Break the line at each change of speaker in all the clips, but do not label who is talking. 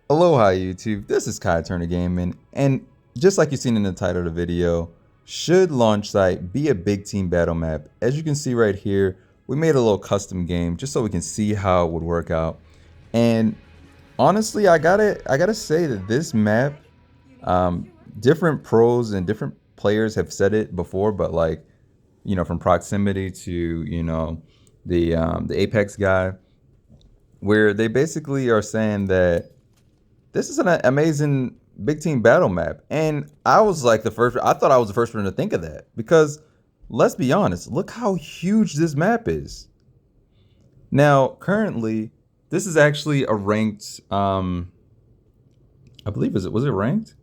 Aloha YouTube, this is Kai Turner Gaming, and just like you've seen in the title of the video, should launch site be a big team battle map? As you can see right here, we made a little custom game just so we can see how it would work out. And honestly, I gotta say that this map, different pros and different players have said it before, but like, from proximity to, the Apex guy, where they basically are saying that this is an amazing big team battle map. And I was like I thought I was the first one to think of that because let's be honest, look how huge this map is. Now, currently, this is actually a ranked, I believe, was it ranked?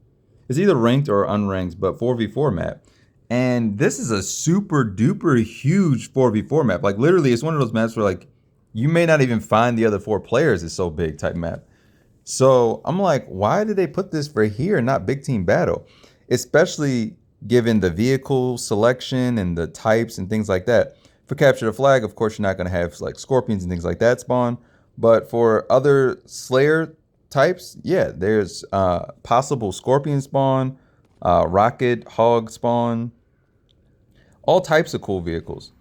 It's either ranked or unranked, but 4v4 map. And this is a super duper huge 4v4 map. Like literally, it's one of those maps where like you may not even find the other four players. It's so big type map. So I'm like, why did they put this for here and not big team battle? Especially given the vehicle selection and the types and things like that. For capture the flag, of course, you're not going to have like scorpions and things like that spawn. But for other Slayer types, yeah, there's possible scorpion spawn, rocket, hog spawn, all types of cool vehicles.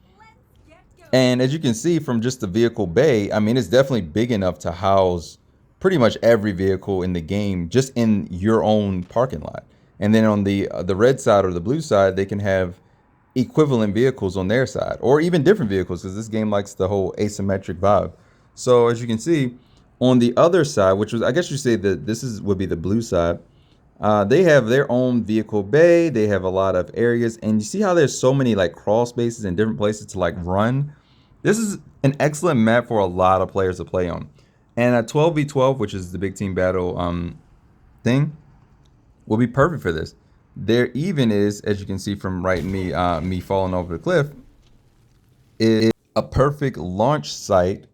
And as you can see from just the vehicle bay, I mean, it's definitely big enough to house pretty much every vehicle in the game just in your own parking lot. And then on the red side or the blue side, they can have equivalent vehicles on their side or even different vehicles because this game likes the whole asymmetric vibe. So as you can see on the other side, which was, I guess you say that would be the blue side, they have their own vehicle bay. They have a lot of areas, and you see how there's so many like crawl spaces and different places to like run. This is an excellent map for a lot of players to play on. And a 12v12, which is the big team battle thing, will be perfect for this. There even is, as you can see from me falling over the cliff, is a perfect launch site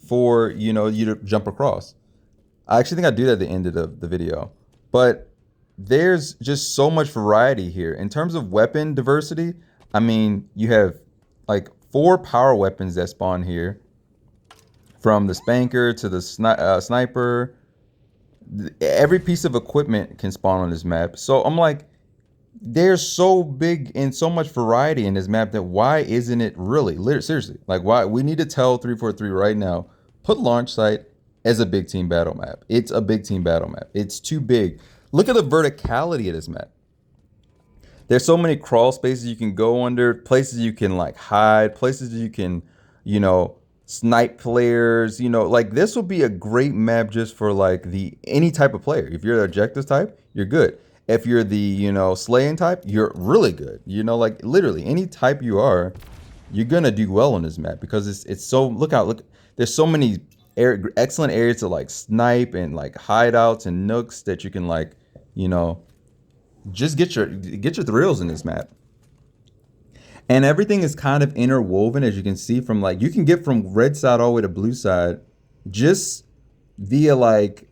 for you to jump across. I actually think I do that at the end of the video. But there's just so much variety here. In terms of weapon diversity, I mean, you have like 4 power weapons that spawn here. From the spanker to the sniper, every piece of equipment can spawn on this map. So I'm like, there's so big and so much variety in this map that why isn't it really, seriously, like why we need to tell 343 right now, put launch site as a big team battle map. It's a big team battle map. It's too big. Look at the verticality of this map. There's so many crawl spaces you can go under, places you can like hide, places you can, snipe players, like this will be a great map just for like any type of player. If you're the objectives type, you're good. If you're the, slaying type, you're really good. Like literally any type you are, you're gonna do well on this map because it's so, look, there's so many excellent areas to like snipe and like hideouts and nooks that you can like, just get your thrills in this map. And everything is kind of interwoven, as you can see from like, you can get from red side all the way to blue side just via like,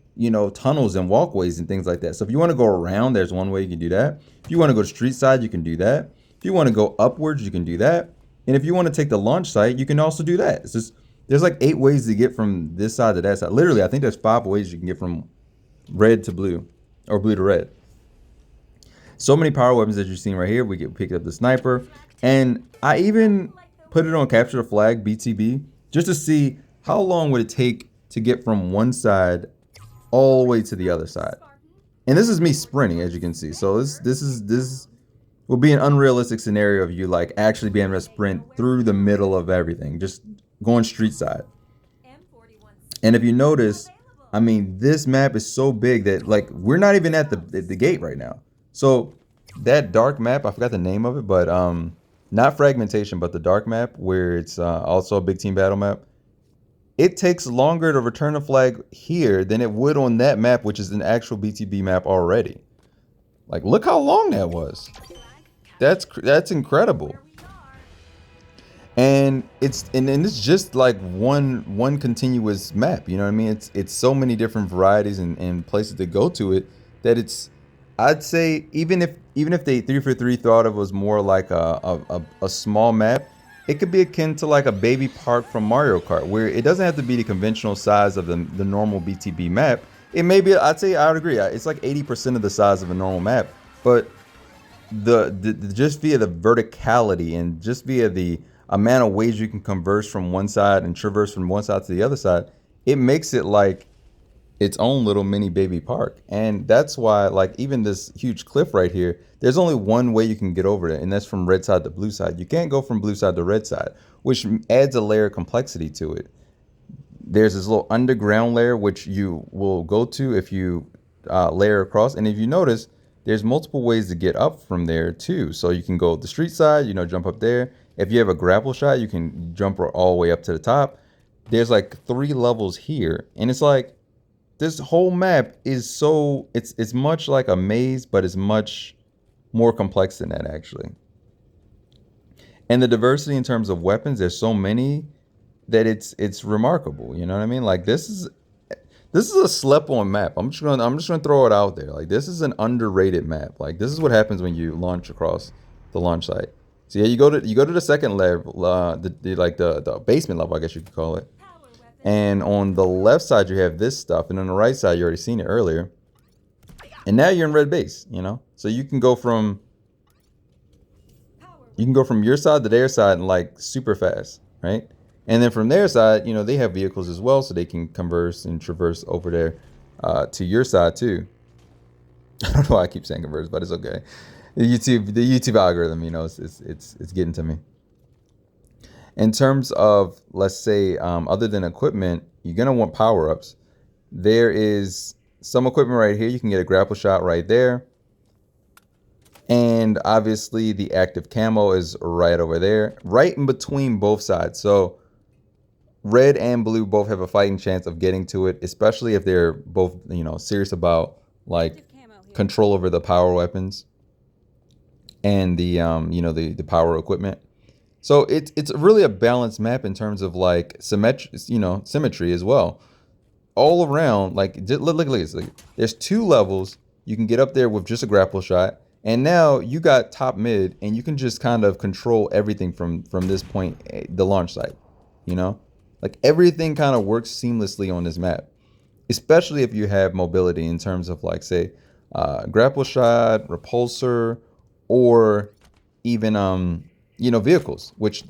tunnels and walkways and things like that. So if you want to go around, there's one way you can do that. If you want to go to street side, you can do that. If you want to go upwards, you can do that. And if you want to take the launch site, you can also do that. It's just, there's like 8 ways to get from this side to that side. Literally, I think there's 5 ways you can get from red to blue or blue to red. So many power weapons that you're seeing right here. We get picked up the sniper. And I even put it on capture the flag, BTB, just to see how long would it take to get from one side all the way to the other side. And this is me sprinting, as you can see. So this will be an unrealistic scenario of you like actually being able to sprint through the middle of everything, just going street side. And if you notice, I mean, this map is so big that like we're not even at the gate right now. So that dark map, I forgot the name of it, but not fragmentation, but the dark map where it's also a big team battle map. It takes longer to return a flag here than it would on that map, which is an actual BTB map already. Like, look how long that was. That's incredible. And it's just like one continuous map. You know what I mean? It's so many different varieties and places to go to it that it's. I'd say even if they 343 thought it was more like a small map, it could be akin to like a baby park from Mario Kart, where it doesn't have to be the conventional size of the normal BTB map. It may be. I'd say I would agree. It's like 80% of the size of a normal map, but the just via the verticality and just via the amount of ways you can converse from one side and traverse from one side to the other side, it makes it like its own little mini baby park. And that's why, like, even this huge cliff right here, there's only one way you can get over it, and that's from red side to blue side. You can't go from blue side to red side, which adds a layer of complexity to it. There's this little underground layer which you will go to if you layer across, and if you notice, there's multiple ways to get up from there too. So you can go the street side, jump up there. If you have a grapple shot, you can jump all the way up to the top. There's like 3 levels here, and it's like this whole map is so it's much like a maze, but it's much more complex than that actually. And the diversity in terms of weapons, there's so many that it's remarkable. You know what I mean? Like this is a slept on map. I'm just gonna throw it out there. Like this is an underrated map. Like this is what happens when you launch across the launch site. So yeah, you go to the second level, the basement level, I guess you could call it. And on the left side you have this stuff, and on the right side you already seen it earlier. And now you're in red base, So you can go from your side to their side in like super fast, right? And then from their side, they have vehicles as well, so they can converse and traverse over there to your side too. I don't know why I keep saying converse, but it's okay. The YouTube algorithm, it's getting to me. In terms of, let's say, other than equipment, you're gonna want power-ups. There is some equipment right here. You can get a grapple shot right there. And obviously the active camo is right over there, right in between both sides. So red and blue both have a fighting chance of getting to it, especially if they're both, serious about like control over the power weapons and the the power equipment. So it's really a balanced map in terms of like symmetry as well. All around, like look at this. There's 2 levels. You can get up there with just a grapple shot, and now you got top mid, and you can just kind of control everything from this point, the launch site. Like everything kind of works seamlessly on this map, especially if you have mobility in terms of like, say, grapple shot, repulsor, or even vehicles, which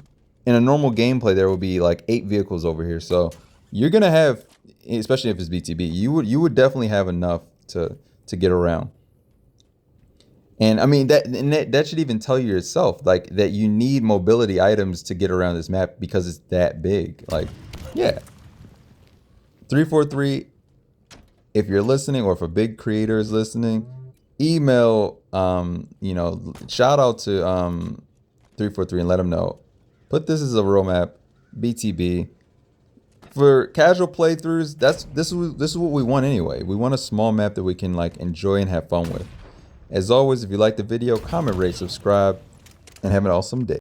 in a normal gameplay there will be like 8 vehicles over here. So you're gonna have, especially if it's BTB, you would definitely have enough to get around. And I mean that should even tell you yourself, like, that you need mobility items to get around this map because it's that big. Like, yeah. 343, if you're listening, or if a big creator is listening, email shout out to 343 and let them know. Put this as a real map, BTB. For casual playthroughs, this is what we want anyway. We want a small map that we can like enjoy and have fun with. As always, if you like the video, comment, rate, subscribe, and have an awesome day.